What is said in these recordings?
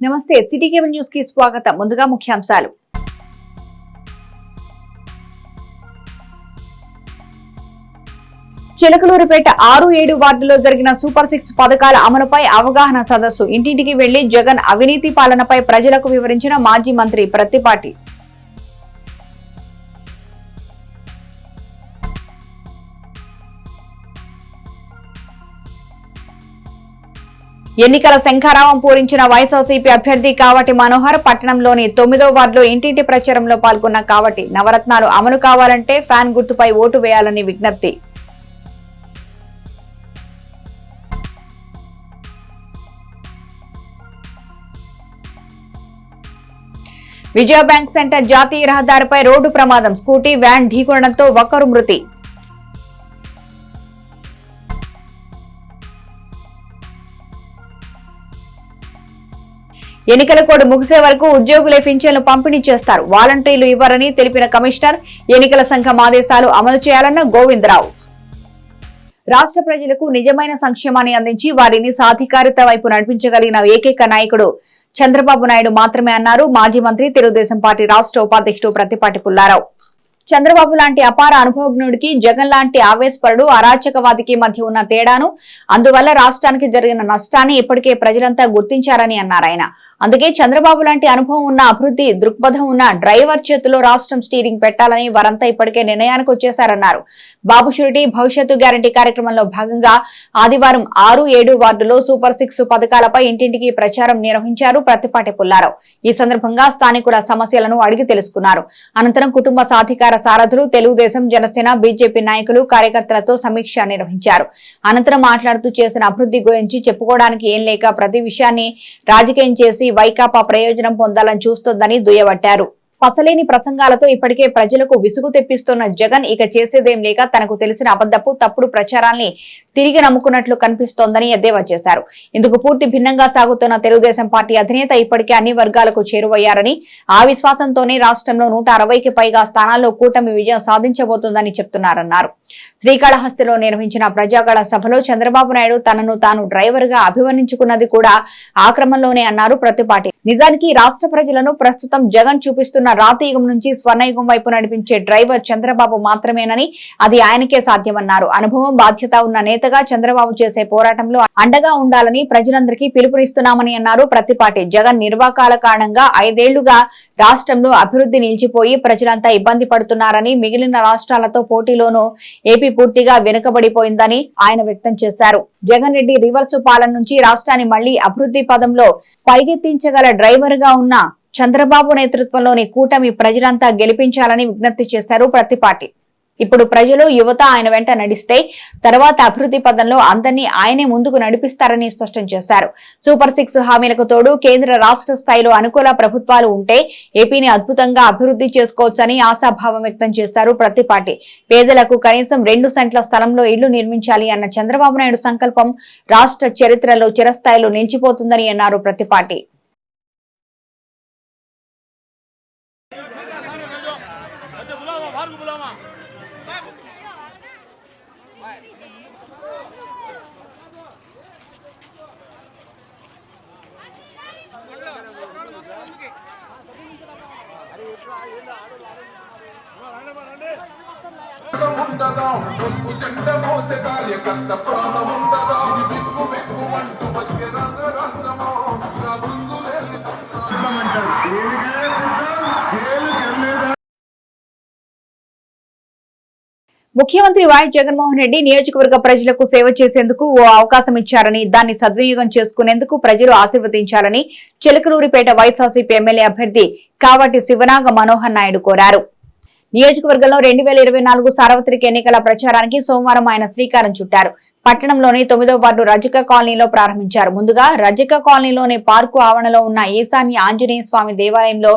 నమస్తే city cable news కి స్వాగతం. ముందుగా ముఖ్యాంశాలు. చిలకలూరిపేట 6-7 వార్డులో జరిగిన సూపర్ 6 పథకాల అమలుపై అవగాహన సదస్సు. ఇంటింటికి వెళ్లి జగన్ అవినీతి పాలనపై ప్రజలకు వివరించిన మాజీ మంత్రి ప్రత్తిపాటి. ఎన్నికల శంఖారావం పూరించిన వైఎస్ఆర్సీపీ అభ్యర్థి కావటి మనోహర్. పట్టణంలోని 9వ వార్డులో ఇంటింటి ప్రచారంలో పాల్గొన్న కావటి నవరత్నాలు అమలు కావాలంటే ఫ్యాన్ గుర్తుపై ఓటు వేయాలని విజ్ఞప్తి. విజయ బ్యాంక్ సెంటర్ జాతీయ రహదారిపై రోడ్డు ప్రమాదం. స్కూటీ వ్యాన్ ఢీకొనడంతో ఒకరు మృతి. ఎన్నికల కోడ్ ముగిసే వరకు ఉద్యోగులే పింఛన్లు పంపిణీ చేస్తారు. వాలంటీర్లు ఇవ్వరని తెలిపిన కమిషనర్. ఎన్నికల సంఘం ఆదేశాలు అమలు చేయాలన్న గోవిందరావు. రాష్ట్ర ప్రజలకు నిజమైన సంక్షేమాన్ని అందించి వారిని సాధికారిత వైపు నడిపించగలిగిన ఏకైక నాయకుడు చంద్రబాబు నాయుడు మాత్రమే అన్నారు మాజీ మంత్రి, తెలుగుదేశం పార్టీ రాష్ట్ర ఉపాధ్యక్షుడు ప్రత్తిపాటి పుల్లారావు. చంద్రబాబు లాంటి అపార అనుభవజ్ఞుడికి జగన్ లాంటి ఆవేశపరుడు అరాచకవాదికి మధ్య ఉన్న తేడాను, అందువల్ల రాష్ట్రానికి జరిగిన నష్టాన్ని ఇప్పటికే ప్రజలంతా గుర్తించారని అన్నారు ఆయన. అందుకే చంద్రబాబు లాంటి అనుభవం ఉన్న, అభివృద్ధి దృక్పథం ఉన్న డ్రైవర్ చేతిలో రాష్ట్రం స్టీరింగ్ పెట్టాలని వారంతా ఇప్పటికే నిర్ణయానికి వచ్చేశారన్నారు. బాబు షూరిటీ భవిష్యత్తు గ్యారంటీ కార్యక్రమంలో భాగంగా ఆదివారం 6-7 వార్డులో సూపర్ 6 పథకాలపై ఇంటింటికి ప్రచారం నిర్వహించారు ప్రత్తిపాటి పుల్లారావు. ఈ సందర్భంగా స్థానికుల సమస్యలను అడిగి తెలుసుకున్నారు. అనంతరం కుటుంబ సాధికార సారథులు, తెలుగుదేశం, జనసేన, బీజేపీ నాయకులు, కార్యకర్తలతో సమీక్ష నిర్వహించారు. అనంతరం మాట్లాడుతూ చేసిన అభివృద్ధి గురించి చెప్పుకోవడానికి ఏం లేక ప్రతి విషయాన్ని రాజకీయం చేసి వైకాపా ప్రయోజనం పొందాలని చూస్తోందని దుయ్యబట్టారు. పసలేని ప్రసంగాలతో ఇప్పటికే ప్రజలకు విసుగు తెప్పిస్తున్న జగన్ ఇక చేసేదేం లేక తనకు తెలిసిన అబద్ధపు తప్పుడు ప్రచారాన్ని తిరిగి నమ్ముకున్నట్లు కనిపిస్తోందని ఎద్దేవా చేశారు. ఇందుకు పూర్తి భిన్నంగా సాగుతున్న తెలుగుదేశం పార్టీ అధినేత ఇప్పటికే అన్ని వర్గాలకు చేరువయ్యారని, ఆ విశ్వాసంతోనే రాష్ట్రంలో 160కి పైగా స్థానాల్లో కూటమి విజయం సాధించబోతోందని చెప్తున్నారన్నారు. శ్రీకాళహస్తిలో నిర్వహించిన ప్రజాగళ సభలో చంద్రబాబు నాయుడు తనను తాను డ్రైవర్ గా అభివర్ణించుకున్నది కూడా ఆ క్రమంలోనే అన్నారు ప్రత్తిపాటి. నిజానికి రాష్ట్ర ప్రజలను ప్రస్తుతం జగన్ చూపిస్తున్న రాతయుగం నుంచి స్వర్ణయుగం వైపు నడిపించే డ్రైవర్ చంద్రబాబు మాత్రమేనని, అది ఆయనకే సాధ్యమన్నారు. అనుభవం, బాధ్యత ఉన్న నేతగా చంద్రబాబు చేసే పోరాటంలో అండగా ఉండాలని ప్రజలందరికీ పిలుపునిస్తున్నామని అన్నారు ప్రత్తిపాటి. జగన్ నిర్వాకాల కారణంగా 5 ఏళ్లుగా రాష్ట్రంలో అభివృద్ధి నిలిచిపోయి ప్రజలంతా ఇబ్బంది పడుతున్నారని, మిగిలిన రాష్ట్రాలతో పోటీలోనూ ఏపీ పూర్తిగా వెనుకబడిపోయిందని ఆయన వ్యక్తం చేశారు. జగన్ రెడ్డి రివర్సు పాలన నుంచి రాష్ట్రాన్ని మళ్లీ అభివృద్ధి పదంలో పరిగెత్తించగల డ్రైవర్ గా ఉన్న చంద్రబాబు నేతృత్వంలోని కూటమి ప్రజలంతా గెలిపించాలని విజ్ఞప్తి చేశారు ప్రత్తిపాటి. ఇప్పుడు ప్రజలు, యువత ఆయన వెంట నడిస్తే తర్వాత అభివృద్ధి పదంలో అందరినీ ఆయనే ముందుకు నడిపిస్తారని స్పష్టం చేశారు. సూపర్ 6 హామీలకు తోడు కేంద్ర, రాష్ట్ర స్థాయిలో అనుకూల ప్రభుత్వాలు ఉంటే ఏపీని అద్భుతంగా అభివృద్ధి చేసుకోవచ్చని ఆశాభావం వ్యక్తం చేశారు ప్రత్తిపాటి. పేదలకు కనీసం 2 సెంట్ల స్థలంలో ఇళ్లు నిర్మించాలి అన్న చంద్రబాబు నాయుడు సంకల్పం రాష్ట్ర చరిత్రలో చిరస్థాయిలో నిలిచిపోతుందని అన్నారు ప్రత్తిపాటి. ముఖ్యమంత్రి వైఎస్ జగన్మోహన్ రెడ్డి నియోజకవర్గ ప్రజలకు సేవ చేసేందుకు ఓ అవకాశం ఇచ్చారని, దాన్ని సద్వినియోగం చేసుకునేందుకు ప్రజలు ఆశీర్వదించాలని చిలకలూరిపేట వైఎస్ఆర్సీపీ ఎమ్మెల్యే అభ్యర్థి కావటి శివనాగ మనోహర్ నాయుడు కోరారు. నియోజకవర్గంలో 2024 సార్వత్రిక ఎన్నికల ప్రచారానికి సోమవారం ఆయన శ్రీకారం చుట్టారు. పట్టణంలోని 9వ వార్డు రజక కాలనీలో ప్రారంభించారు. ముందుగా రజక కాలనీలోని పార్కు ఆవరణలో ఉన్న ఈశాన్య ఆంజనేయ స్వామి దేవాలయంలో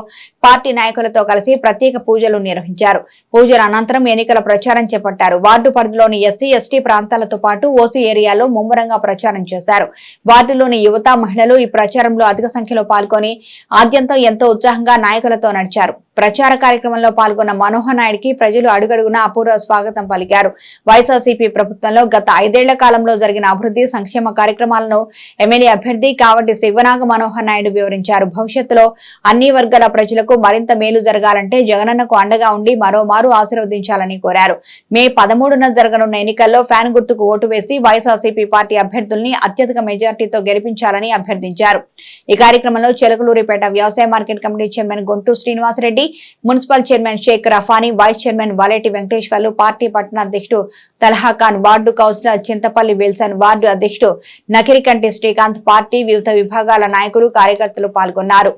పార్టీ నాయకులతో కలిసి ప్రత్యేక పూజలు నిర్వహించారు. పూజల అనంతరం ఎన్నికల ప్రచారం చేపట్టారు. వార్డు పరిధిలోని ఎస్సీ, ఎస్టీ ప్రాంతాలతో పాటు ఓసీ ఏరియాలో ముమ్మరంగా ప్రచారం చేశారు. వార్డులోని యువత, మహిళలు ఈ ప్రచారంలో అధిక సంఖ్యలో పాల్గొని ఆద్యంతం ఎంతో ఉత్సాహంగా నాయకులతో నడిచారు. ప్రచార కార్యక్రమంలో పాల్గొన్న మనోహర్ నాయుడికి ప్రజలు అడుగడుగునా అపూర్వ స్వాగతం పలికారు. వైఎస్ఆర్సీపీ ప్రభుత్వంలో గత 5 ఏళ్ల కాలంలో జరిగిన అభివృద్ధి సంక్షేమ కార్యక్రమాలను ఎమ్మెల్యే అభ్యర్థి కావటి శివనాగ మనోహర్ నాయుడు వివరించారు. భవిష్యత్తులో అన్ని వర్గాల ప్రజలకు మరింత మేలు జరగాలంటే జగనన్నకు అండగా ఉండి మరోమారు ఆశీర్వదించాలని కోరారు. మే 13న జరగనున్న ఎన్నికల్లో ఫ్యాన్ గుర్తుకు ఓటు వేసి వైఎస్ఆర్సీపీ పార్టీ అభ్యర్థుల్ని అత్యధిక మెజార్టీతో గెలిపించాలని అభ్యర్థించారు. ఈ కార్యక్రమంలో చిలకలూరిపేట వ్యవసాయ market committee chairman Guntu Srinivasa Reddy, municipal chairman Sheikh Rafani, vice chairman Valeti Venkateswarlu, party పట్టణ అధ్యక్షుడు Talaha Khan, ward councillor Chintapalli Wilson, ward అధ్యక్షుడు నకిరికంటి శ్రీకాంత్, పార్టీ వివిధ విభాగాల నాయకులు, కార్యకర్తలు పాల్గొన్నారు.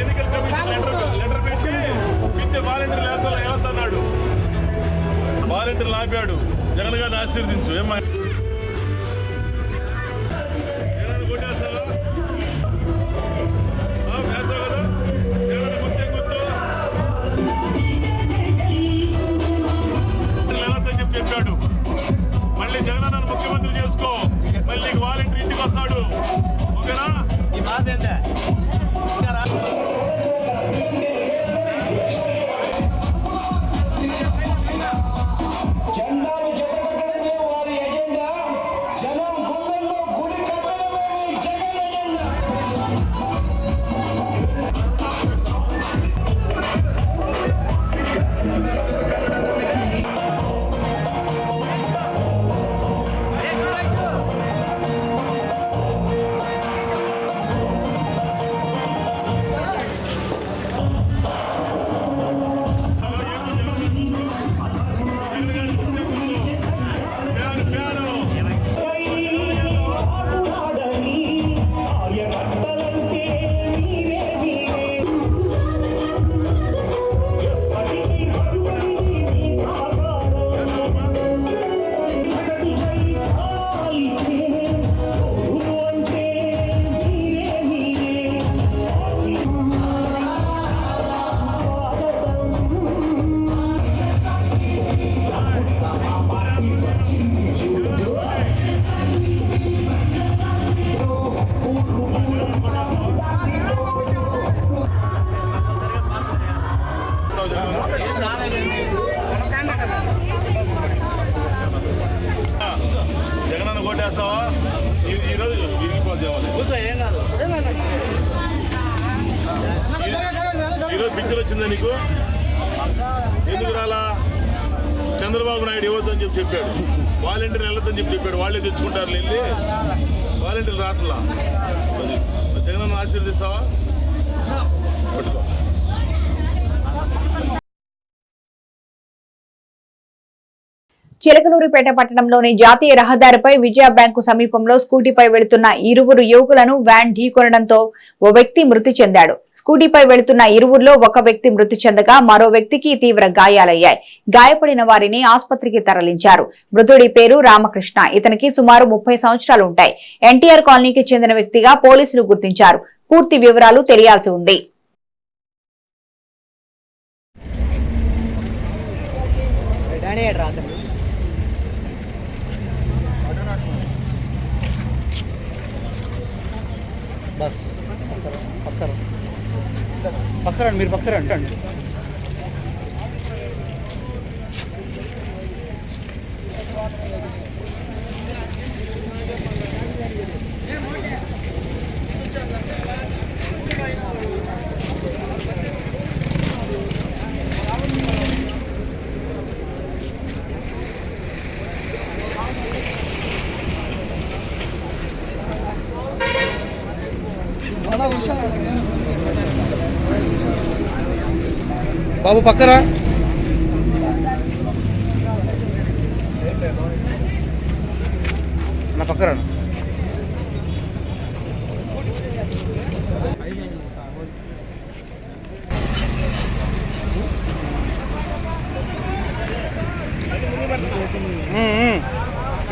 ఎన్నికల కమిషన్ లెటర్ పెట్టి వాలంటీర్ లేకపోతే ఏమన్నాడు, వాలంటీర్లు ఆపాడు. జగన్ గారిని ఆశీర్వదించు. ఏమా జగన్ కొట్టేస్తావా? వేస్తావు కదా. జగన్ గుర్తే గుర్తు చెప్పాడు. మళ్ళీ జగన్ నన్ను ముఖ్యమంత్రి చేసుకో, మళ్ళీ వాలంటీర్ ఇంటికి వస్తాడు. ఓకేనా? ఈ బాధ ఏంటంటే జగన్ కొట్టేస్తావా? ఈరోజు ఈరోజు పిక్చర్ వచ్చిందా నీకు? ఎందుకు రాలా? చంద్రబాబు నాయుడు ఇవ్వద్దని చెప్పాడు, వాలంటీర్లు వెళ్ళొద్దని చెప్పాడు. వాళ్ళే తెచ్చుకుంటారు వెళ్ళి, వాలంటీర్లు రాట్లా. జగన్ ఆశీర్వదిస్తావా? పట్టుకో. చిలకలూరిపేట పట్టణంలోని జాతీయ రహదారిపై విజయ బ్యాంకు సమీపంలో స్కూటీపై వెళుతున్న ఇరువురు యువకులను వ్యాన్ ఢీకొనడంతో ఓ వ్యక్తి మృతి చెందాడు. స్కూటీపై వెళుతున్న ఇరువురిలో ఒక వ్యక్తి మృతి చెందగా మరో వ్యక్తికి తీవ్ర గాయాలయ్యాయి. గాయపడిన వారిని ఆసుపత్రికి తరలించారు. మృతుడి పేరు రామకృష్ణ. ఇతనికి సుమారు 30 సంవత్సరాలు ఉంటాయి. ఎన్టీఆర్ కాలనీకి చెందిన వ్యక్తిగా పోలీసులు గుర్తించారు. పూర్తి వివరాలు తెలియాల్సి ఉంది. బస్ పక్కరండి, మీరు పక్కరండి. బాబు పక్కరా నా పక్కరా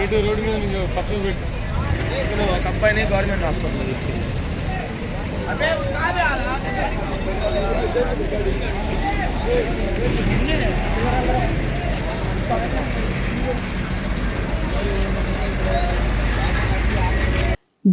ఇటు రోడ్డు మీద నువ్వు పక్కకు పెట్టు. ఒక అబ్బాయిని గవర్నమెంట్ హాస్పిటల్ తీసుకెళ్ళి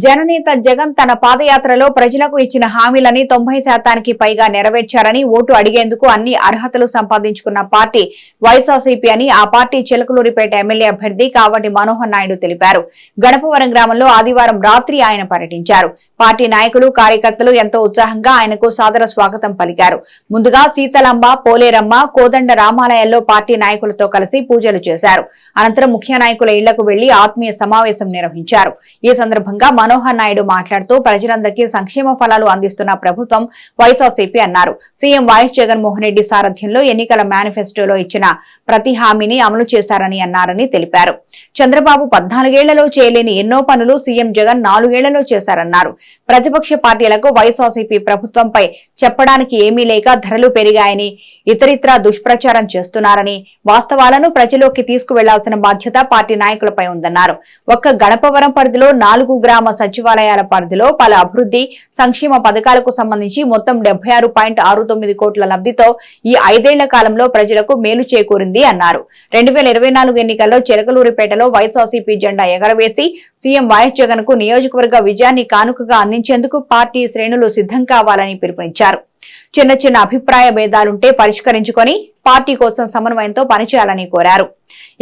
జననేత జగన్ తన పాదయాత్రలో ప్రజలకు ఇచ్చిన హామీలని 90% పైగా నెరవేర్చారని ఓటు అడిగేందుకు అన్ని అర్హతలు సంపాదించుకున్న పార్టీ వైఎస్ఆర్సీపీ అని ఆ పార్టీ చిలకలూరిపేట ఎమ్మెల్యే అభ్యర్థి కావటి మనోహర్ నాయుడు తెలిపారు. గణపవరం గ్రామంలో ఆదివారం రాత్రి ఆయన పర్యటించారు. పార్టీ నాయకులు కార్యకర్తలు ఎంతో ఉత్సాహంగా ఆయనకు సాదర స్వాగతం పలికారు. ముందుగా సీతలంబ, పోలేరమ్మ, కోదండ రామాలయాల్లో పార్టీ నాయకులతో కలిసి పూజలు చేశారు. అనంతరం ముఖ్య నాయకుల ఇళ్లకు వెళ్లి ఆత్మీయ సమావేశం నిర్వహించారు. ఈ సందర్భంగా మనోహర్ నాయుడు మాట్లాడుతూ ప్రజలందరికీ సంక్షేమ ఫలాలు అందిస్తున్న ప్రభుత్వం వైఎస్ఆర్సీపీ అన్నారు. సీఎం వైఎస్ జగన్మోహన్ రెడ్డి సారథ్యంలో ఎన్నికల మేనిఫెస్టోలో ఇచ్చిన ప్రతి హామీని అమలు చేశారని అన్నారని తెలిపారు. చంద్రబాబు 14 ఏళ్లలో చేయలేని ఎన్నో పనులు సీఎం జగన్ 4 ఏళ్లలో చేశారన్నారు. ప్రతిపక్ష పార్టీలకు వైఎస్ఆర్సీపీ ప్రభుత్వంపై చెప్పడానికి ఏమీ లేక ధరలు పెరిగాయని, ఇతరిత్రా దుష్ప్రచారం చేస్తున్నారని, వాస్తవాలను ప్రజలోకి తీసుకువెళ్లాల్సిన బాధ్యత పార్టీ నాయకులపై ఉందన్నారు. ఒక్క గణపవరం పరిధిలో 4 గ్రామ సచివాలయాల పరిధిలో పలు అభివృద్ధి సంక్షేమ పథకాలకు సంబంధించి మొత్తం 76.69 కోట్ల లబ్ధితో ఈ 5 ఏళ్ల కాలంలో ప్రజలకు మేలు చేకూరింది అన్నారు. 2024 ఎన్నికల్లో చిలకలూరిపేటలో వైఎస్ఆర్సీపీ జెండా ఎగరవేసి సీఎం వైఎస్ జగన్ కు నియోజకవర్గ విజయాన్ని కానుకగా అందించేందుకు పార్టీ శ్రేణులు సిద్ధం కావాలని పిలుపునిచ్చారు. చిన్న చిన్న అభిప్రాయ భేదాలుంటే పరిష్కరించుకొని పార్టీ కోసం సమన్వయంతో పనిచేయాలని కోరారు.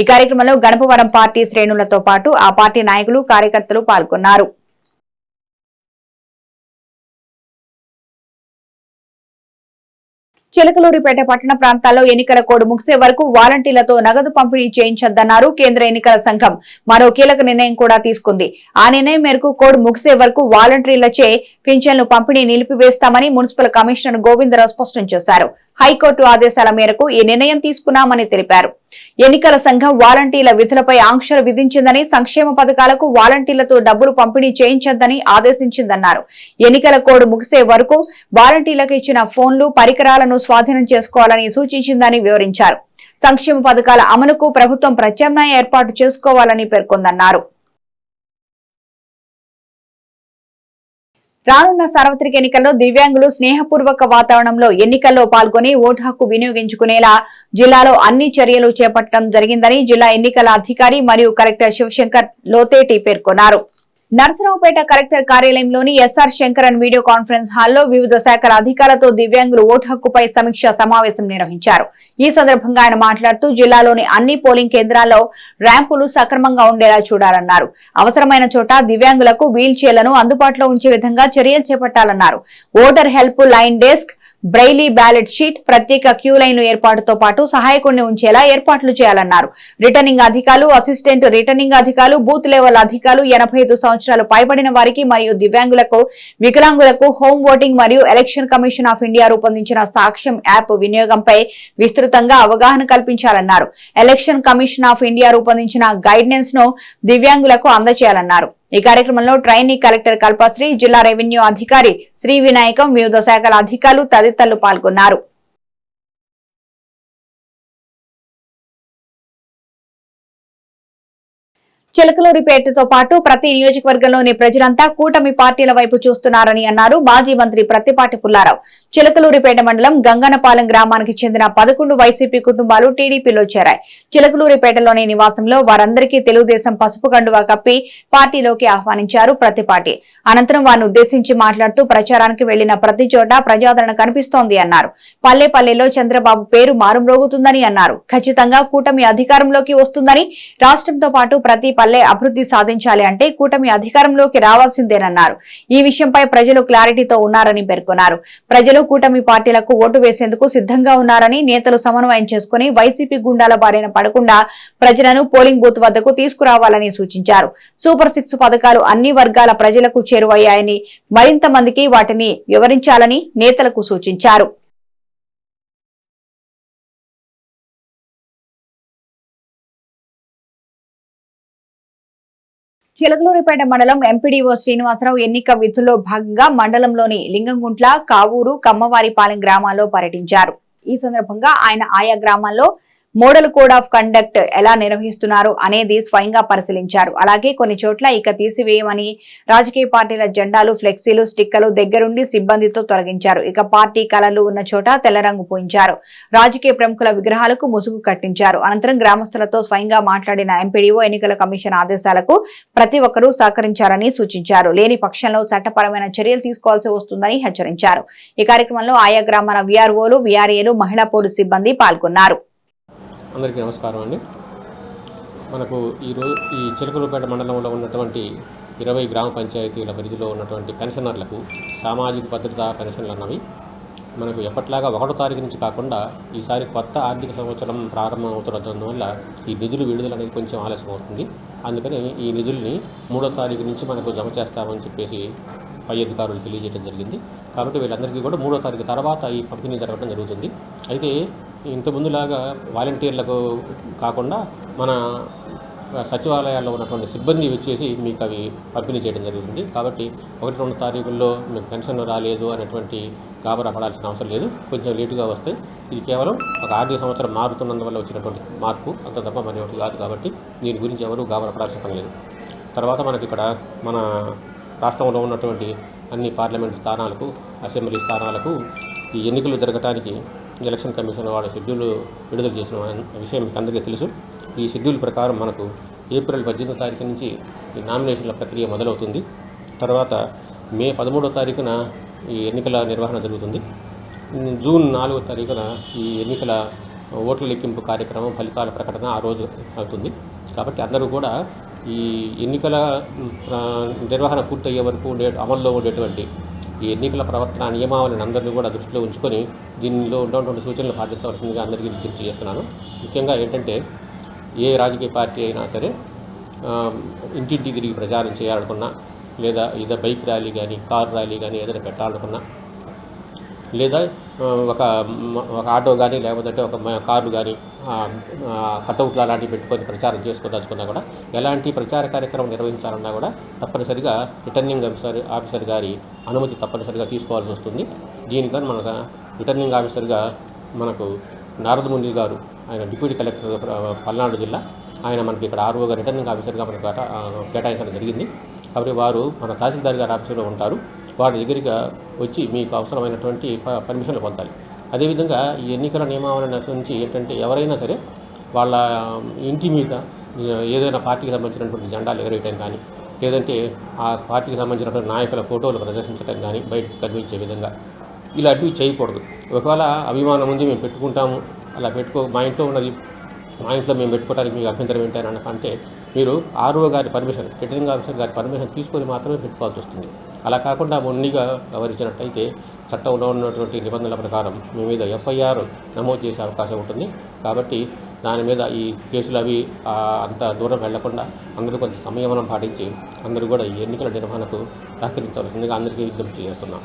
ఈ కార్యక్రమంలో గణపవరం పార్టీ శ్రేణులతో పాటు ఆ పార్టీ నాయకులు కార్యకర్తలు పాల్గొన్నారు. చిలకలూరిపేట పట్టణ ప్రాంతాల్లో ఎన్నికల కోడ్ ముగిసే వరకు వాలంటీర్లతో నగదు పంపిణీ చేయించొద్దన్నారు కేంద్ర ఎన్నికల సంఘం. మరో కీలక నిర్ణయం కూడా తీసుకుంది. ఆ నిర్ణయం మేరకు కోడ్ ముగిసే వరకు వాలంటీర్లచే పింఛన్లు పంపిణీ నిలిపివేస్తామని మున్సిపల్ కమిషనర్ గోవిందరావు స్పష్టం చేశారు. హైకోర్టు ఆదేశాల మేరకు ఈ నిర్ణయం తీసుకున్నామని తెలిపారు. ఎన్నికల సంఘం వాలంటీర్ల విధులపై ఆంక్షలు విధించిందని, సంక్షేమ పథకాలకు వాలంటీర్లతో డబ్బులు పంపిణీ చేయించొద్దని ఆదేశించిందన్నారు. ఎన్నికల కోడ్ ముగిసే వరకు వాలంటీర్లకు ఇచ్చిన ఫోన్లు, పరికరాలను స్వాధీనం చేసుకోవాలని సూచించిందని వివరించారు. సంక్షేమ పథకాల అమలుకు ప్రభుత్వం ప్రత్యామ్నాయ ఏర్పాటు చేసుకోవాలని పేర్కొందన్నారు. రానున్న సార్వత్రిక ఎన్నికల్లో దివ్యాంగులు స్నేహపూర్వక వాతావరణంలో ఎన్నికల్లో పాల్గొని ఓటు హక్కు వినియోగించుకునేలా జిల్లాలో అన్ని చర్యలు చేపట్టడం జరిగిందని జిల్లా ఎన్నికల అధికారి మరియు కలెక్టర్ శివశంకర్ లోతేటి పేర్కొన్నారు. నరసరావుపేట కలెక్టర్ కార్యాలయంలోని ఎస్ఆర్ శంకరన్ వీడియో కాన్ఫరెన్స్ హాల్లో వివిధ శాఖల అధికారులతో దివ్యాంగులు ఓటు హక్కుపై సమీక్ష సమావేశం నిర్వహించారు. ఈ సందర్భంగా ఆయన మాట్లాడుతూ జిల్లాలోని అన్ని పోలింగ్ కేంద్రాల్లో ర్యాంపులు సక్రమంగా ఉండేలా చూడాలన్నారు. అవసరమైన చోట దివ్యాంగులకు వీల్ చైర్లను అందుబాటులో ఉంచే విధంగా చర్యలు చేపట్టాలన్నారు. Voter help line desk, braille ballot sheet, ప్రత్యేక క్యూ లైన్లు ఏర్పాటుతో పాటు సహాయకుడిని ఉంచేలా ఏర్పాట్లు చేయాలన్నారు. రిటర్నింగ్ అధికారులు, అసిస్టెంట్ రిటర్నింగ్ అధికారులు, బూత్ లెవెల్ అధికారులు, 85 సంవత్సరాలు పైబడిన వారికి మరియు దివ్యాంగులకు, వికలాంగులకు హోమ్ ఓటింగ్ మరియు ఎలక్షన్ కమిషన్ ఆఫ్ ఇండియా రూపొందించిన సాక్ష్యం యాప్ వినియోగంపై విస్తృతంగా అవగాహన కల్పించాలన్నారు. ఎలక్షన్ కమిషన్ ఆఫ్ ఇండియా రూపొందించిన గైడ్లైన్స్ ను దివ్యాంగులకు అందజేయాలన్నారు. ఈ కార్యక్రమంలో ట్రైనీ కలెక్టర్ కల్పశ్రీ, జిల్లా రెవెన్యూ అధికారి శ్రీ వినాయకం, వివిధ శాఖల అధికారులు తదితరులు పాల్గొన్నారు. చిలకలూరిపేటతో పాటు ప్రతి నియోజకవర్గంలోని ప్రజలంతా కూటమి పార్టీల వైపు చూస్తున్నారని అన్నారు మాజీ మంత్రి ప్రత్తిపాటి పుల్లారావు. చిలకలూరిపేట మండలం గంగనపాలెం గ్రామానికి చెందిన 11 వైసీపీ కుటుంబాలు టీడీపీలో చేరాయి. చిలకలూరిపేటలోని నివాసంలో వారందరికీ తెలుగుదేశం పసుపు కండువా కప్పి పార్టీలోకి ఆహ్వానించారు ప్రత్తిపాటి. అనంతరం వారిని ఉద్దేశించి మాట్లాడుతూ ప్రచారానికి వెళ్లిన ప్రతి చోట ప్రజాదరణ కనిపిస్తోంది అన్నారు. పల్లె పల్లెలో చంద్రబాబు పేరు మారుమ్రోగుతుందని అన్నారు. ఖచ్చితంగా కూటమి అధికారంలోకి వస్తుందని, రాష్ట్రంతో పాటు ప్రతి పల్లె అభివృద్ధి సాధించాలి అంటే కూటమి అధికారంలోకి రావాల్సిందేనన్నారు. ఈ విషయంపై ప్రజలు క్లారిటీతో ఉన్నారని పేర్కొన్నారు. ప్రజలు కూటమి పార్టీలకు ఓటు వేసేందుకు సిద్ధంగా ఉన్నారని, నేతలు సమన్వయం చేసుకుని వైసీపీ గుండాల బారిన పడకుండా ప్రజలను పోలింగ్ బూత్ వద్దకు తీసుకురావాలని సూచించారు. సూపర్ 6 పథకాలు అన్ని వర్గాల ప్రజలకు చేరువయ్యాయని, మరింత మందికి వాటిని వివరించాలని నేతలకు సూచించారు. చిలకలూరిపేట మండలం ఎంపీడీఓ శ్రీనివాసరావు ఎన్నిక విధుల్లో భాగంగా మండలంలోని లింగంగుంట్ల, కావూరు, కమ్మవారిపాలెం గ్రామాల్లో పర్యటించారు. ఈ సందర్భంగా ఆయన ఆయా గ్రామాల్లో మోడల్ కోడ్ ఆఫ్ కండక్ట్ ఎలా నిర్వహిస్తున్నారు అనేది స్వయంగా పరిశీలించారు. అలాగే కొన్ని చోట్ల ఇక తీసివేయమని రాజకీయ పార్టీల జెండాలు, ఫ్లెక్సీలు, స్టిక్కర్లు దగ్గరుండి సిబ్బందితో తొలగించారు. ఇక పార్టీ కలర్లు ఉన్న చోట తెల్ల రంగు పూయించారు. రాజకీయ ప్రముఖుల విగ్రహాలకు ముసుగు కట్టించారు. అనంతరం గ్రామస్తులతో స్వయంగా మాట్లాడిన ఎంపీడీఓ ఎన్నికల కమిషన్ ఆదేశాలకు ప్రతి ఒక్కరూ సహకరించారని సూచించారు. లేని పక్షంలో చట్టపరమైన చర్యలు తీసుకోవాల్సి వస్తుందని హెచ్చరించారు. ఈ కార్యక్రమంలో ఆయా గ్రామాల వీఆర్ఓలు, వీఆర్ఏలు, మహిళా పోలీసు సిబ్బంది పాల్గొన్నారు. అందరికీ నమస్కారం అండి. మనకు ఈరోజు ఈ చిలకలూరిపేట మండలంలో ఉన్నటువంటి 20 గ్రామ పంచాయతీల పరిధిలో ఉన్నటువంటి పెన్షనర్లకు సామాజిక భద్రతా పెన్షన్లు అన్నవి మనకు ఎప్పట్లాగా 1వ తారీఖు నుంచి కాకుండా ఈసారి కొత్త ఆర్థిక సంవత్సరం ప్రారంభం అవుతున్నందువల్ల ఈ నిధులు విడుదల అనేది కొంచెం ఆలస్యం అవుతుంది. అందుకని ఈ నిధుల్ని 3వ తారీఖు నుంచి మనకు జమ చేస్తామని చెప్పేసి పై అధికారులు తెలియజేయడం జరిగింది. కాబట్టి వీళ్ళందరికీ కూడా 3వ తారీఖు తర్వాత ఈ పంపిణీ జరగడం జరుగుతుంది. అయితే ఇంతకుముందులాగా వాలంటీర్లకు కాకుండా మన సచివాలయాల్లో ఉన్నటువంటి సిబ్బంది వచ్చేసి మీకు అవి పంపిణీ చేయడం జరుగుతుంది. కాబట్టి 1-2 తారీఖుల్లో మీకు పెన్షన్ రాలేదు అనేటువంటి గాబరా పడాల్సిన అవసరం లేదు. కొంచెం లేటుగా వస్తే ఇది కేవలం ఒక ఆర్థిక సంవత్సరం మారుతున్నందువల్ల వచ్చినటువంటి మార్పు, అంత తప్ప మరి ఒకటి కాదు. కాబట్టి దీని గురించి ఎవరు గాబరా పడాల్సిన పని లేదు. తర్వాత మనకి ఇక్కడ మన రాష్ట్రంలో ఉన్నటువంటి అన్ని పార్లమెంట్ స్థానాలకు, అసెంబ్లీ స్థానాలకు ఈ ఎన్నికలు జరగడానికి ఎలక్షన్ కమిషన్ వాళ్ళ షెడ్యూల్ విడుదల చేసిన విషయం మీకు అందరికీ తెలుసు. ఈ షెడ్యూల్ ప్రకారం మనకు ఏప్రిల్ 18వ తారీఖు నుంచి ఈ నామినేషన్ల ప్రక్రియ మొదలవుతుంది. తర్వాత మే 13వ తారీఖున ఈ ఎన్నికల నిర్వహణ జరుగుతుంది. జూన్ 4వ తారీఖున ఈ ఎన్నికల ఓట్ల లెక్కింపు కార్యక్రమం, ఫలితాల ప్రకటన ఆ రోజు అవుతుంది. కాబట్టి అందరూ కూడా ఈ ఎన్నికల నిర్వహణ పూర్తయ్యే వరకు అమల్లో ఉండేటువంటి ఈ ఎన్నికల ప్రవర్తన నియమావళిని అందరినీ కూడా దృష్టిలో ఉంచుకొని దీనిలో ఉన్నటువంటి సూచనలు పాటించవలసిందిగా అందరికీ విజ్ఞప్తి చేస్తున్నాను. ముఖ్యంగా ఏంటంటే ఏ రాజకీయ పార్టీ అయినా సరే ఇంటింటి తిరిగి ప్రచారం చేయాలనుకున్నా, లేదా ఏదో బైక్ ర్యాలీ కానీ, కార్ ర్యాలీ కానీ ఏదైనా పెట్టాలనుకున్నా, లేదా ఒక ఆటో కానీ లేకపోతే ఒక కారు కానీ కటౌట్లు అలాంటివి పెట్టుకొని ప్రచారం చేసుకోదలుచుకున్నా కూడా, ఎలాంటి ప్రచార కార్యక్రమం నిర్వహించాలన్నా కూడా తప్పనిసరిగా రిటర్నింగ్ ఆఫీసర్ గారి అనుమతి తప్పనిసరిగా తీసుకోవాల్సి వస్తుంది. దీనికని మన రిటర్నింగ్ ఆఫీసర్గా మనకు నారదముని గారు, ఆయన డిప్యూటీ కలెక్టర్ పల్నాడు జిల్లా, ఆయన మనకి ఇక్కడ ఆర్ఓగా రిటర్నింగ్ ఆఫీసర్గా మనకు కేటాయించడం జరిగింది. కాబట్టి వారు మన తహసీల్దార్ గారి ఆఫీసులో ఉంటారు. వారి దగ్గరికి వచ్చి మీకు అవసరమైనటువంటి పర్మిషన్లు పొందాలి. అదేవిధంగా ఈ ఎన్నికల నియమావళి నుంచి ఏంటంటే ఎవరైనా సరే వాళ్ళ ఇంటి మీద ఏదైనా పార్టీకి సంబంధించినటువంటి జెండాలు ఎగరేయటం కానీ, లేదంటే ఆ పార్టీకి సంబంధించినటువంటి నాయకుల ఫోటోలు ప్రదర్శించడం కానీ బయటకు కనిపించే విధంగా ఇలాంటివి చేయకూడదు. ఒకవేళ అభిమానం ఉంది మేము పెట్టుకుంటాము, అలా మా ఇంట్లో ఉన్నది మా ఇంట్లో మేము పెట్టుకోవడానికి మీకు అభ్యంతరం ఏంటని అంటే మీరు ఆర్ఓ గారి పర్మిషన్, రిటర్నింగ్ ఆఫీసర్ గారి పర్మిషన్ తీసుకొని మాత్రమే పెట్టుకోవాల్సి వస్తుంది. అలా కాకుండా మొండిగా వ్యవహరించినట్టయితే చట్టంలో ఉన్నటువంటి నిబంధనల ప్రకారం మీ మీద ఎఫ్ఐఆర్ నమోదు చేసే అవకాశం ఉంటుంది. కాబట్టి దాని మీద ఈ కేసులు అవి అంత దూరం వెళ్లకుండా అందరూ కొంచెం సంయమనం పాటించి అందరూ కూడా ఈ ఎన్నికల నిర్వహణకు సహకరించవలసిందిగా అందరికీ విజ్ఞప్తి చేస్తున్నాం.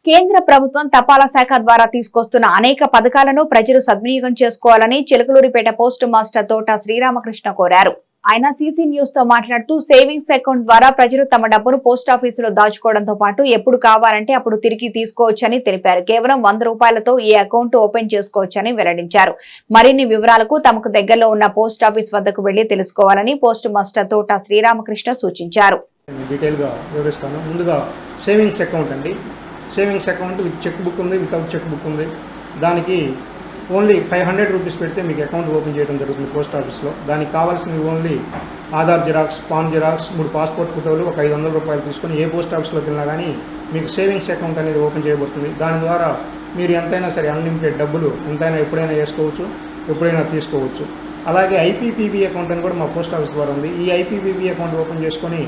కేంద్ర ప్రభుత్వం తపాలా శాఖ ద్వారా తీసుకొస్తున్న అనేక పథకాలను ప్రజలు సద్వినియోగం చేసుకోవాలని చిలకలూరిపేట పోస్ట్ మాస్టర్ తోట శ్రీరామకృష్ణ కోరారు. ఆయన సీసీ న్యూస్ తో మాట్లాడుతూ సేవింగ్స్ అకౌంట్ ద్వారా ప్రజలు తమ డబ్బును పోస్ట్ ఆఫీసులో దాచుకోవడంతో పాటు ఎప్పుడు కావాలంటే అప్పుడు తిరిగి తీసుకోవచ్చని తెలిపారు. కేవలం 100 రూపాయలతో ఈ అకౌంట్ ఓపెన్ చేసుకోవచ్చని వెల్లడించారు. మరిన్ని వివరాలకు తమకు దగ్గరలో ఉన్న పోస్ట్ ఆఫీస్ వద్దకు వెళ్లి తెలుసుకోవాలని పోస్ట్ మాస్టర్ తోట శ్రీరామకృష్ణ సూచించారు. డీటెయిల్గా వివరిస్తాను. ముందుగా సేవింగ్స్ అకౌంట్ అండి. Savings account with cheque book ఉంది, వితౌట్ చెక్ బుక్ ఉంది. దానికి ఓన్లీ 500 రూపీస్ పెడితే మీకు అకౌంట్ ఓపెన్ చేయడం జరుగుతుంది పోస్ట్ ఆఫీస్లో. దానికి కావాల్సినవి only Aadhaar xerox, pan xerox, 3 passport ఫోటోలు, ఒక 500 రూపాయలు తీసుకొని ఏ పోస్ట్ ఆఫీస్లోకి వెళ్ళినా కానీ మీకు సేవింగ్స్ అకౌంట్ అనేది ఓపెన్ చేయబడుతుంది. దాని ద్వారా మీరు ఎంతైనా సరే అన్లిమిటెడ్ డబ్బులు ఎంతైనా ఎప్పుడైనా వేసుకోవచ్చు, ఎప్పుడైనా తీసుకోవచ్చు. అలాగే ఐపీపీబీ అకౌంట్ అని కూడా మా పోస్ట్ ఆఫీస్ ద్వారా ఉంది. ఈ ఐపీపీబీ అకౌంట్ ఓపెన్ చేసుకొని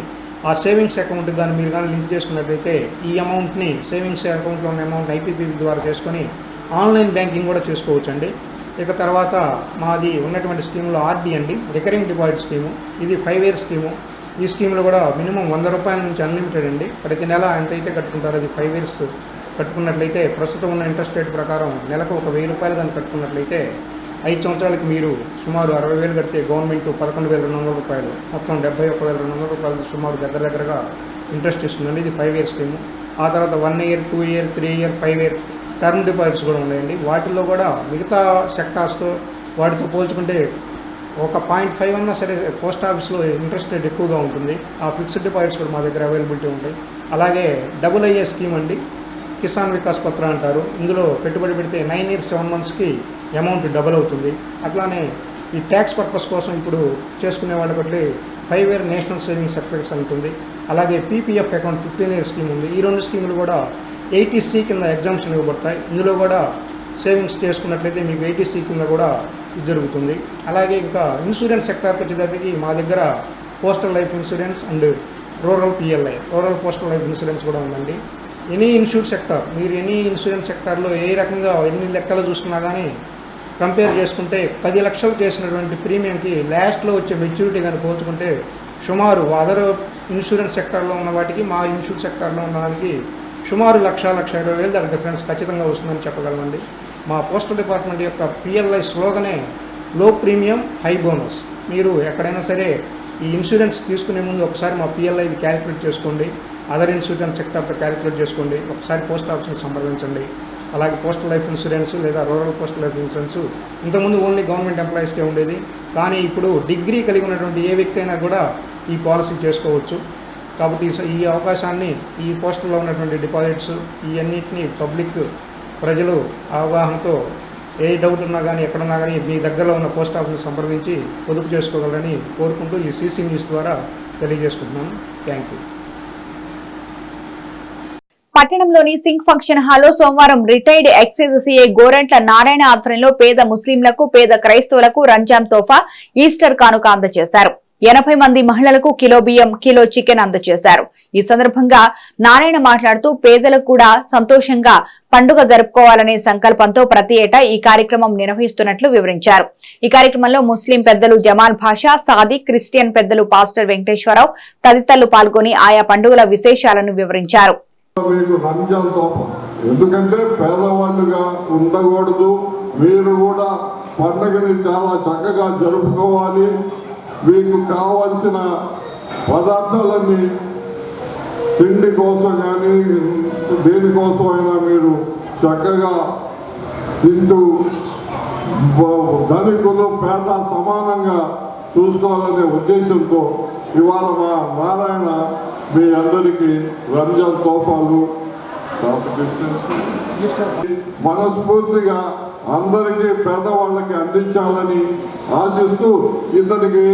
ఆ సేవింగ్స్ అకౌంట్ కానీ మీరు కానీ లింక్ చేసుకున్నట్లయితే ఈ అమౌంట్ని సేవింగ్స్ అకౌంట్లో ఉన్న అమౌంట్ ఐపీపీబీ ద్వారా చేసుకొని ఆన్లైన్ బ్యాంకింగ్ కూడా చేసుకోవచ్చు అండి. ఇక తర్వాత మాది ఉన్నటువంటి స్కీమ్లో ఆర్డీ అండి, రికరింగ్ డిపాజిట్ స్కీము. ఇది 5 year స్కీము. ఈ స్కీమ్లో కూడా మినిమం 100 రూపాయల నుంచి అన్లిమిటెడ్ అండి. ప్రతి నెల ఎంతైతే కట్టుకుంటారో అది 5 years కట్టుకున్నట్లయితే ప్రస్తుతం ఉన్న ఇంట్రెస్ట్ రేట్ ప్రకారం నెలకు 1000 రూపాయలు కానీ కట్టుకున్నట్లయితే 5 సంవత్సరాలకి మీరు సుమారు 60,000 కడితే గవర్నమెంట్ 11,200 రూపాయలు, మొత్తం 71,200 రూపాయలు సుమారు దగ్గరగా ఇంట్రెస్ట్ ఇస్తుందండి. ఇది 5 year స్కీము. ఆ తర్వాత 1 year, 2 year, 3 year, 5 year term deposits కూడా ఉన్నాయండి. వాటిల్లో కూడా మిగతా సెక్టార్స్తో వాటితో పోల్చుకుంటే 1.5 అన్నా సరే పోస్ట్ ఆఫీస్లో ఇంట్రెస్ట్ రేట్ ఎక్కువగా ఉంటుంది. ఆ ఫిక్స్డ్ డిపాజిట్స్ కూడా మా దగ్గర అవైలబిలిటీ ఉంటాయి. అలాగే AA స్కీమ్ అండి, కిసాన్ వికాస్ పత్ర అంటారు. ఇందులో పెట్టుబడి పెడితే 9 years 7 monthsకి అమౌంట్ డబుల్ అవుతుంది. అట్లానే ఈ ట్యాక్స్ పర్పస్ కోసం ఇప్పుడు చేసుకునే వాళ్ళకి 5 year నేషనల్ సేవింగ్ సర్టిఫికేట్స్ ఉంటుంది. అలాగే పీపీఎఫ్ అకౌంట్ 15 year స్కీమ్ ఉంది. ఈ 2 స్కీములు కూడా 80C కింద ఎగ్జామ్షన్ ఇవ్వబడతాయి. ఇందులో కూడా సేవింగ్స్ చేసుకున్నట్లయితే మీకు 80C కింద కూడా ఇది జరుగుతుంది. అలాగే ఇంకా ఇన్సూరెన్స్ సెక్టార్కి వచ్చేసరికి మా దగ్గర postal life insurance and rural PLI, rural postal life insurance కూడా ఉందండి. ఎనీ ఇన్సూరెన్స్ సెక్టార్, మీరు ఎనీ ఇన్సూరెన్స్ సెక్టార్లో ఏ రకంగా ఎన్ని లెక్కలు చూసుకున్నా కానీ కంపేర్ చేసుకుంటే 10 లక్షలు చేసినటువంటి ప్రీమియంకి లాస్ట్లో వచ్చే మెచ్యూరిటీ కానీ పోల్చుకుంటే సుమారు అదర్ ఇన్సూరెన్స్ సెక్టార్లో ఉన్న వాటికి మా ఇన్సూరెన్స్ సెక్టార్లో ఉన్న దానికి సుమారు 1,20,000 దాని డిఫరెన్స్ ఖచ్చితంగా వస్తుందని చెప్పగలమండి. మా పోస్టల్ డిపార్ట్మెంట్ యొక్క PLI స్లోగనే లో ప్రీమియం హై బోనస్. మీరు ఎక్కడైనా సరే ఈ ఇన్సూరెన్స్ తీసుకునే ముందు ఒకసారి మా PLI ఇది క్యాలిక్యులేట్ చేసుకోండి, అదర్ ఇన్సూరెన్స్ సెక్టార్తో క్యాలిక్యులేట్ చేసుకోండి, ఒకసారి పోస్ట్ ఆఫీస్ని సంప్రదించండి. అలాగే పోస్టల్ లైఫ్ ఇన్సూరెన్స్ లేదా రూరల్ పోస్టల్ లైఫ్ ఇన్సూరెన్స్ ఇంతకుముందు ఓన్లీ గవర్నమెంట్ ఎంప్లాయీస్కే ఉండేది. కానీ ఇప్పుడు డిగ్రీ కలిగి ఉన్నటువంటి ఏ వ్యక్తి అయినా కూడా ఈ పాలసీ చేసుకోవచ్చు. కాబట్టి ఈ అవకాశాన్ని ఈ పోస్టల్లో ఉన్నటువంటి డిపాజిట్స్ ఇవన్నిటిని పబ్లిక్ ప్రజలు అవగాహనతో ఏ డౌట్ ఉన్నా కానీ ఎక్కడున్నా కానీ మీ దగ్గరలో ఉన్న పోస్ట్ ఆఫీస్ని సంప్రదించి పొదుపు చేసుకోగలరని కోరుకుంటూ ఈ CC న్యూస్ ద్వారా తెలియజేసుకుంటున్నాను. Thank you. పట్టణంలోని సింగ్ ఫంక్షన్ హాల్లో సోమవారం retired excise CI Gorantla Narayana ఆధ్వర్యంలో పేద ముస్లింలకు, పేద క్రైస్తవులకు రంజాన్ తోఫా, ఈస్టర్ కానుక అందజేశారు. 80 మంది మహిళలకు కిలో బియ్యం, కిలో చికెన్ అందజేశారు. ఈ సందర్భంగా నారాయణ మాట్లాడుతూ పేదలకు కూడా సంతోషంగా పండుగ జరుపుకోవాలనే సంకల్పంతో ప్రతి ఏటా ఈ కార్యక్రమం నిర్వహిస్తున్నట్లు వివరించారు. ఈ కార్యక్రమంలో ముస్లిం పెద్దలు జమాల్ భాషా, సాదిక్, క్రిస్టియన్ పెద్దలు పాస్టర్ వెంకటేశ్వరరావు తదితరులు పాల్గొని ఆయా పండుగల విశేషాలను వివరించారు. ఎందుకంటే పేదవాళ్ళుగా ఉండకూడదు, మీరు కూడా పండుగని చాలా చక్కగా జరుపుకోవాలి. మీకు కావాల్సిన పదార్థాలన్నీ తిండి కోసం కానీ దేనికోసమైనా మీరు చక్కగా తింటూ ధనికులు పేద సమానంగా చూసుకోవాలనే ఉద్దేశంతో ఇవాళ మా నారాయణ మీ అందరికీ రంజాన్ తోఫాలు మనస్ఫూర్తిగా అందరికీ పేదవాళ్ళకి అందించాలని ఆశిస్తూ ఇతనికి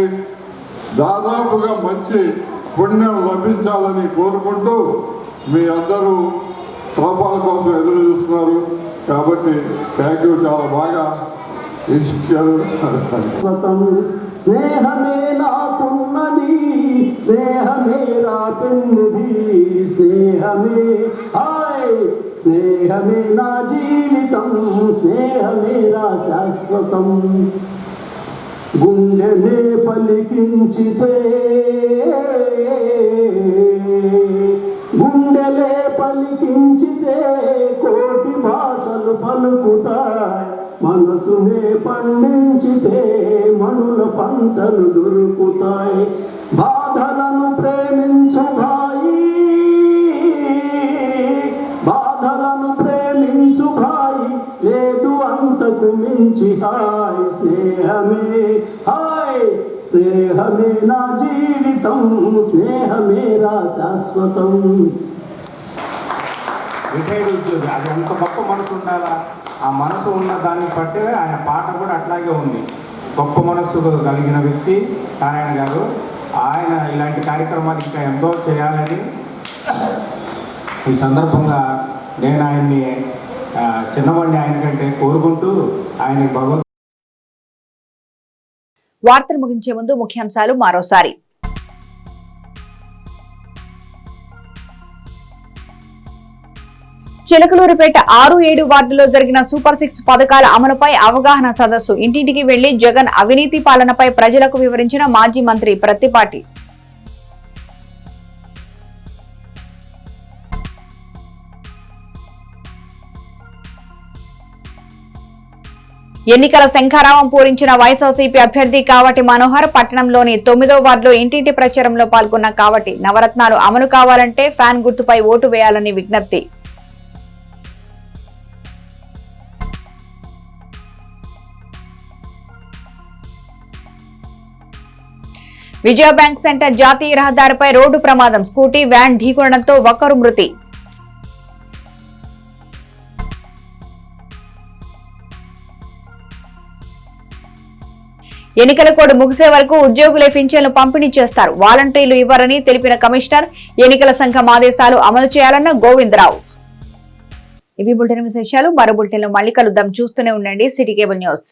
దాదాపుగా మంచి పుణ్యం లభించాలని కోరుకుంటూ మీ అందరూ తోఫాల కోసం ఎదురు చూస్తున్నారు కాబట్టి థ్యాంక్ యూ. చాలా బాగా ఇచ్చారు. స్నేహమే నాకున్నది, స్నేహమే రాకున్నది, స్నేహమే హాయ్, స్నేహమే నా జీవితం, స్నేహమే నా శాశ్వతం. గుండెనే పలికించితే, గుండెలే పలికించితే కోటి భాషలు పలుకుతాయి. మనసునే పండించితే మనుల పంటలు దొరుకుతాయి. బాధలను ప్రేమించు భాయి, బాధలను ప్రేమించు భాయి, లేదు అంతకు మించి హాయ్. స్నేహమే హాయ్, స్నేహమే నా జీవితం, స్నేహమే రా శాశ్వతం. రిటైర్డ్ ఉద్యోగి అది ఎంత గొప్ప మనసు ఉండాలా, ఆ మనసు ఉన్న దాన్ని బట్టే ఆయన పాట కూడా అట్లాగే ఉంది. గొప్ప మనసు కలిగిన వ్యక్తి నారాయణ గారు. ఆయన ఇలాంటి కార్యక్రమాలు ఇంకా ఎంతో చేయాలని ఈ సందర్భంగా నేను ఆయన్ని చిన్నవాడిని ఆయన కంటే కోరుకుంటూ ఆయనకి భగవంతుడు. వార్తలు ముగించే ముందు ముఖ్యాంశాలు మరోసారి. చిలకలూరిపేట 6-7 వార్డులో జరిగిన సూపర్ 6 పథకాల అమలుపై అవగాహన సదస్సు. ఇంటింటికి వెళ్లి జగన్ అవినీతి పాలనపై ప్రజలకు వివరించిన మాజీ మంత్రి ప్రత్తిపాటి. ఎన్నికల శంఖారావం పూరించిన వైఎస్ఆర్సీపీ అభ్యర్థి కావటి మనోహర్. పట్టణంలోని 9వ వార్డులో ఇంటింటి ప్రచారంలో పాల్గొన్న కావటి. నవరత్నాలు అమలు కావాలంటే ఫ్యాన్ గుర్తుపై ఓటు వేయాలని విజ్ఞప్తి. విజయ బ్యాంక్ సెంటర్ జాతీయ రహదారిపై రోడ్డు ప్రమాదం. స్కూటీ వ్యాన్ ఢీకొనడంతో ఒకరు మృతి. ఎన్నికల కోడ్ ముగిసే వరకు ఉద్యోగులే పింఛన్లు పంపిణీ చేస్తారు. వాలంటీర్లు ఇవ్వరని తెలిపిన కమిషనర్. ఎన్నికల సంఘం ఆదేశాలు అమలు చేయాలన్న గోవిందరావు. ఇవి బులెటిన్ విశేషాలు. మరో బులెటిన్లో మళ్ళీ కలుద్దాం. చూస్తూనే ఉండండి సిటీ కేబుల్ న్యూస్.